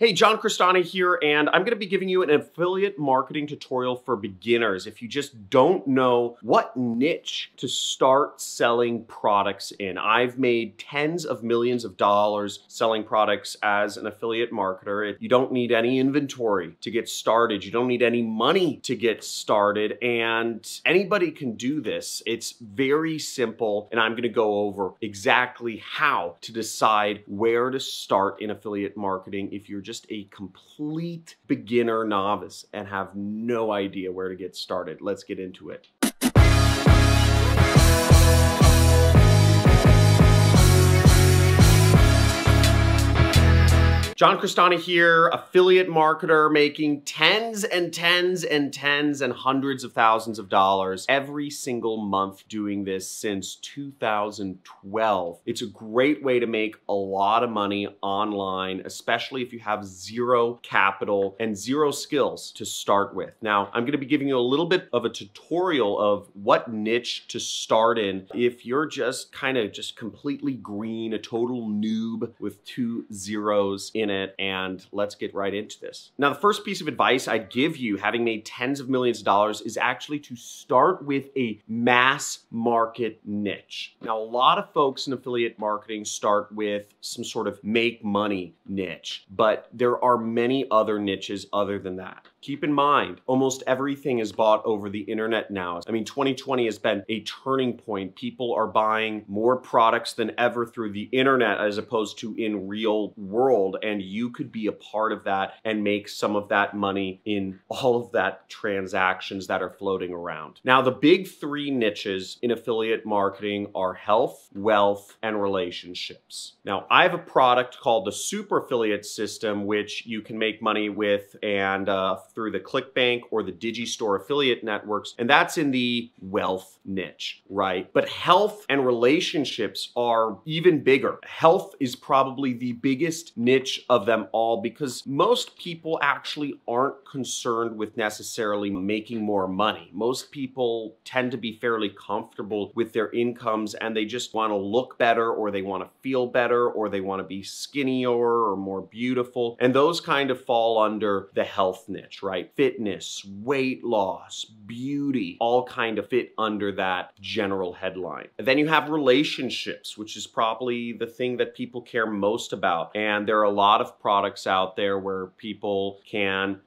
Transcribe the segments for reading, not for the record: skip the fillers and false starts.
Hey, John Cristani here, and I'm going to be giving you an affiliate marketing tutorial for beginners. If you just don't know what niche to start selling products in. I've made tens of millions of dollars selling products as an affiliate marketer. You don't need any inventory to get started. You don't need any money to get started, and anybody can do this. It's very simple, and I'm going to go over exactly how to decide where to start in affiliate marketing if you're just a complete beginner novice and have no idea where to get started. Let's get into it. John Cristani here, affiliate marketer making tens and hundreds of thousands of dollars every single month doing this since 2012. It's a great way to make a lot of money online, especially if you have zero capital and zero skills to start with. Now, I'm going to be giving you a little bit of a tutorial of what niche to start in if you're just completely green, a total noob with 2 zeros in it, and let's get right into this. Now, the first piece of advice I'd give you, having made tens of millions of dollars, is actually to start with a mass market niche. Now, a lot of folks in affiliate marketing start with some sort of make money niche, but there are many other niches other than that. Keep in mind, almost everything is bought over the internet now. I mean, 2020 has been a turning point. People are buying more products than ever through the internet as opposed to in real world. And you could be a part of that and make some of that money in all of that transactions that are floating around. Now, the big 3 niches in affiliate marketing are health, wealth, and relationships. Now, I have a product called the Super Affiliate System, which you can make money with and through the ClickBank or the Digistore affiliate networks, and that's in the wealth niche, right? But health and relationships are even bigger. Health is probably the biggest niche of them all because most people actually aren't concerned with necessarily making more money. Most people tend to be fairly comfortable with their incomes and they just want to look better, or they want to feel better, or they want to be skinnier or more beautiful, and those kind of fall under the health niche. Right? Fitness, weight loss, beauty, all kind of fit under that general headline. And then you have relationships, which is probably the thing that people care most about. And there are a lot of products out there where people can,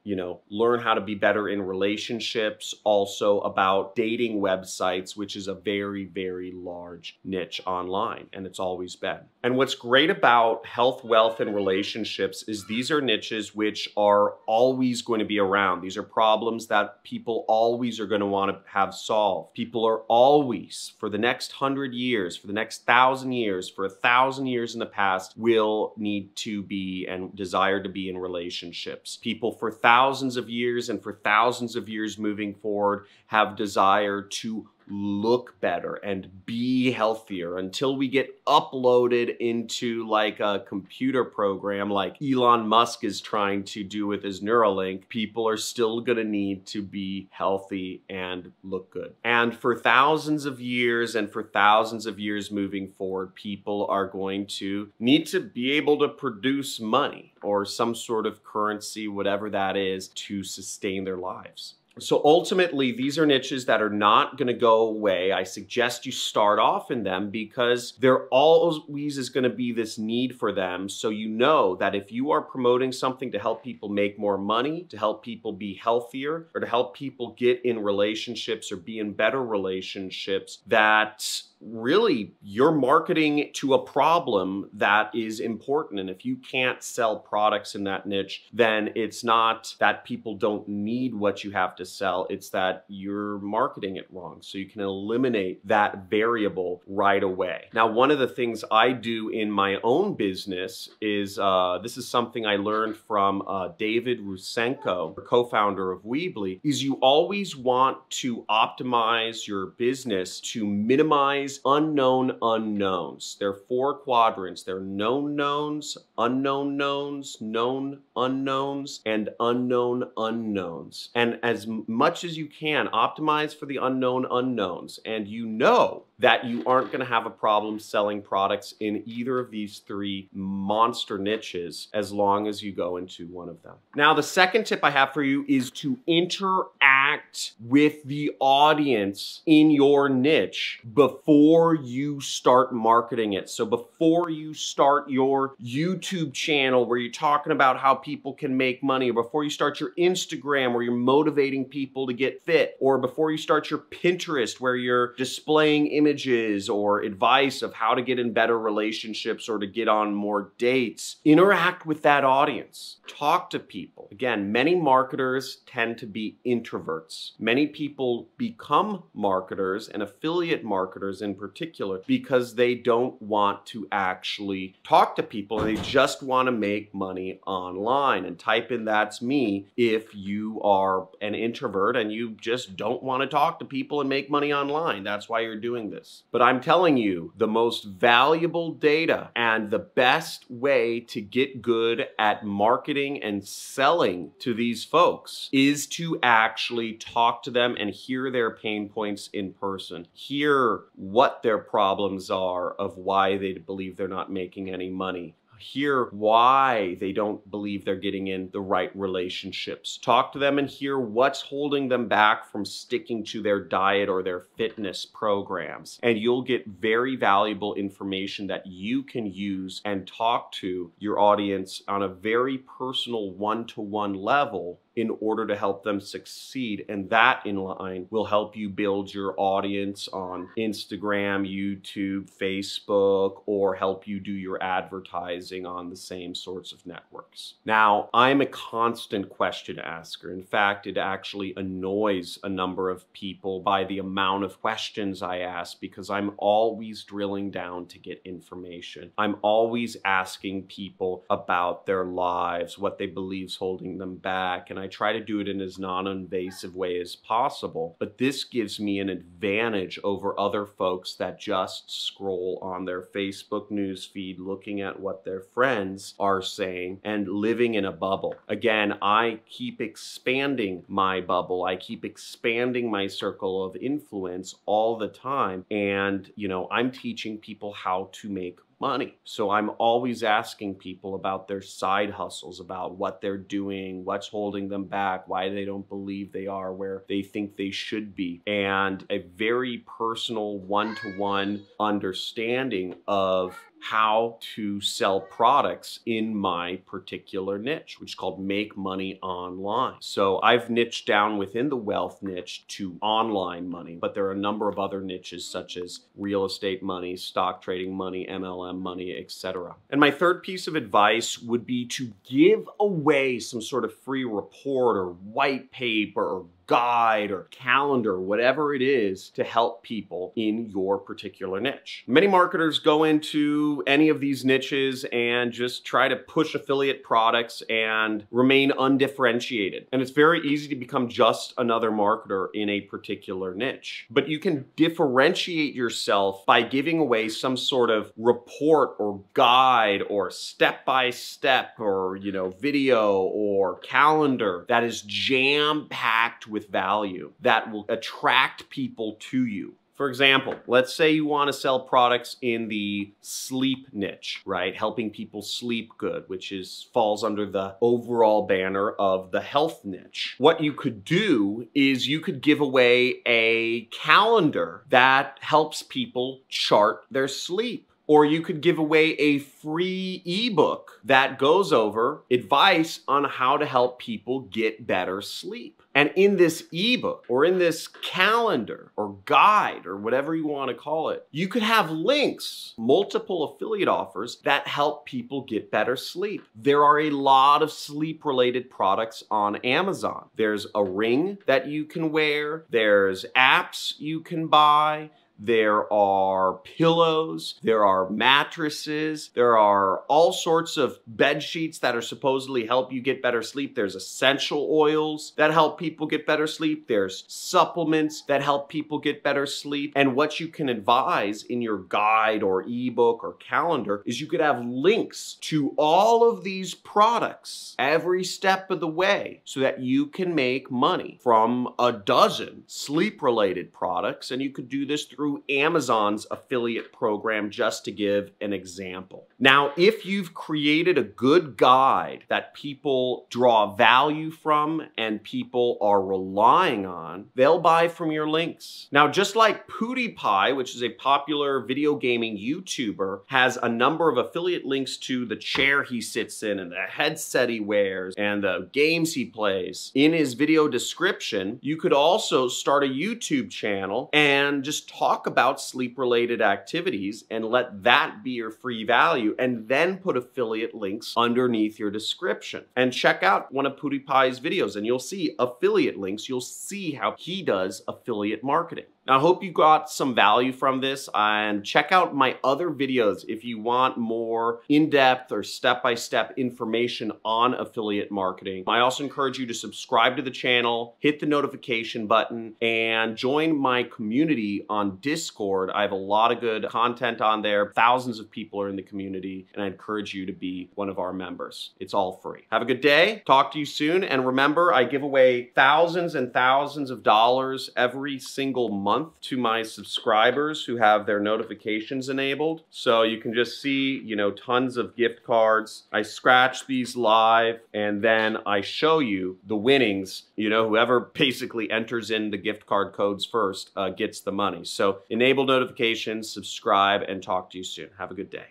learn how to be better in relationships, also about dating websites, which is a very, very large niche online, and it's always been. And what's great about health, wealth, and relationships is these are niches which are always going to be around. These are problems that people always are going to want to have solved. People are always, for the next 100 years, for the next 1,000 years, for 1,000 years in the past, will need to be and desire to be in relationships. People for thousands of years and for thousands of years moving forward have desire to look better and be healthier until we get uploaded into like a computer program like Elon Musk is trying to do with his Neuralink. People are still going to need to be healthy and look good. And for thousands of years and for thousands of years moving forward, people are going to need to be able to produce money or some sort of currency, whatever that is, to sustain their lives. So ultimately, these are niches that are not going to go away. I suggest you start off in them because there always is going to be this need for them. So you know that if you are promoting something to help people make more money, to help people be healthier, or to help people get in relationships or be in better relationships, that really you're marketing to a problem that is important. And if you can't sell products in that niche, then it's not that people don't need what you have to sell, it's that you're marketing it wrong. So you can eliminate that variable right away. Now, one of the things I do in my own business is, this is something I learned from David Rusenko, co-founder of Weebly, is you always want to optimize your business to minimize unknown unknowns. There are 4 quadrants. There are known knowns, unknown knowns, known unknowns, and unknown unknowns. And as much as you can, optimize for the unknown unknowns. And you know that you aren't gonna have a problem selling products in either of these three monster niches as long as you go into one of them. Now, the second tip I have for you is to interact with the audience in your niche before you start marketing it. So before you start your YouTube channel where you're talking about how people can make money, or before you start your Instagram where you're motivating people to get fit, or before you start your Pinterest where you're displaying images or advice of how to get in better relationships or to get on more dates, interact with that audience. Talk to people. Again, many marketers tend to be introverts. Many people become marketers, and affiliate marketers in particular, because they don't want to actually talk to people and they just want to make money online. And type in "that's me" if you are an introvert and you just don't want to talk to people and make money online. That's why you're doing this. But I'm telling you, the most valuable data and the best way to get good at marketing and selling to these folks is to actually talk to them and hear their pain points in person. Hear what their problems are of why they believe they're not making any money. Hear why they don't believe they're getting in the right relationships. Talk to them and hear what's holding them back from sticking to their diet or their fitness programs. And you'll get very valuable information that you can use and talk to your audience on a very personal one-to-one level in order to help them succeed. And that in line will help you build your audience on Instagram, YouTube, Facebook, or help you do your advertising on the same sorts of networks. Now, I'm a constant question asker. In fact, it actually annoys a number of people by the amount of questions I ask, because I'm always drilling down to get information. I'm always asking people about their lives, what they believe is holding them back, and I try to do it in as non-invasive way as possible. But this gives me an advantage over other folks that just scroll on their Facebook news feed looking at what their friends are saying and living in a bubble. Again, I keep expanding my bubble. I keep expanding my circle of influence all the time. And, you know, I'm teaching people how to make money. So I'm always asking people about their side hustles, about what they're doing, what's holding them back, why they don't believe they are where they think they should be, and a very personal one-to-one understanding of how to sell products in my particular niche, which is called make money online. So I've niched down within the wealth niche to online money, but there are a number of other niches such as real estate money, stock trading money, MLM money, etc. And my third piece of advice would be to give away some sort of free report or white paper or guide or calendar, whatever it is, to help people in your particular niche. Many marketers go into any of these niches and just try to push affiliate products and remain undifferentiated. And it's very easy to become just another marketer in a particular niche. But you can differentiate yourself by giving away some sort of report or guide or step-by-step or, you know, video or calendar that is jam-packed with value that will attract people to you. For example, let's say you want to sell products in the sleep niche, right? Helping people sleep good, which falls under the overall banner of the health niche. What you could do is you could give away a calendar that helps people chart their sleep. Or you could give away a free ebook that goes over advice on how to help people get better sleep. And in this ebook or in this calendar or guide or whatever you want to call it, you could have links, multiple affiliate offers that help people get better sleep. There are a lot of sleep-related products on Amazon. There's a ring that you can wear. There's apps you can buy. There are pillows, there are mattresses, there are all sorts of bed sheets that are supposedly help you get better sleep. There's essential oils that help people get better sleep. There's supplements that help people get better sleep. And what you can advise in your guide or ebook or calendar is you could have links to all of these products every step of the way so that you can make money from a dozen sleep-related products. And you could do this through through Amazon's affiliate program, just to give an example. Now, if you've created a good guide that people draw value from and people are relying on, they'll buy from your links. Now, just like PewDiePie, which is a popular video gaming YouTuber, has a number of affiliate links to the chair he sits in and the headset he wears and the games he plays in his video description, you could also start a YouTube channel and just talk about sleep-related activities and let that be your free value, and then put affiliate links underneath your description. And check out one of PewDiePie's videos and you'll see affiliate links. You'll see how he does affiliate marketing. Now, I hope you got some value from this, and check out my other videos if you want more in-depth or step-by-step information on affiliate marketing. I also encourage you to subscribe to the channel, hit the notification button, and join my community on Discord. I have a lot of good content on there. Thousands of people are in the community, and I encourage you to be one of our members. It's all free. Have a good day. Talk to you soon. And remember, I give away thousands and thousands of dollars every single month to my subscribers who have their notifications enabled. So you can just see, you know, tons of gift cards. I scratch these live and then I show you the winnings. You know, whoever basically enters in the gift card codes first gets the money. So enable notifications, subscribe, and talk to you soon. Have a good day.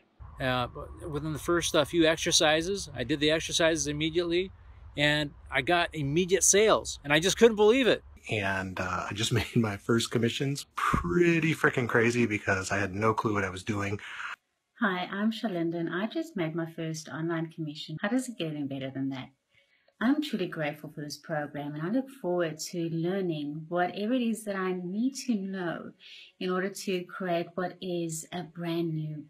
Within the first few exercises, I did the exercises immediately and I got immediate sales and I just couldn't believe it. And I just made my first commissions. Pretty freaking crazy because I had no clue what I was doing. Hi, I'm Shalinda and I just made my first online commission. How does it get any better than that? I'm truly grateful for this program and I look forward to learning whatever it is that I need to know in order to create what is a brand new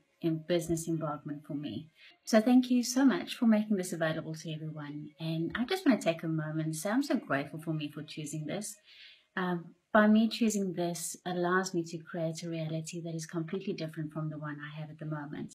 business embarkment for me. So thank you so much for making this available to everyone. And I just want to take a moment and say I'm so grateful for me for choosing this. By me choosing this allows me to create a reality that is completely different from the one I have at the moment.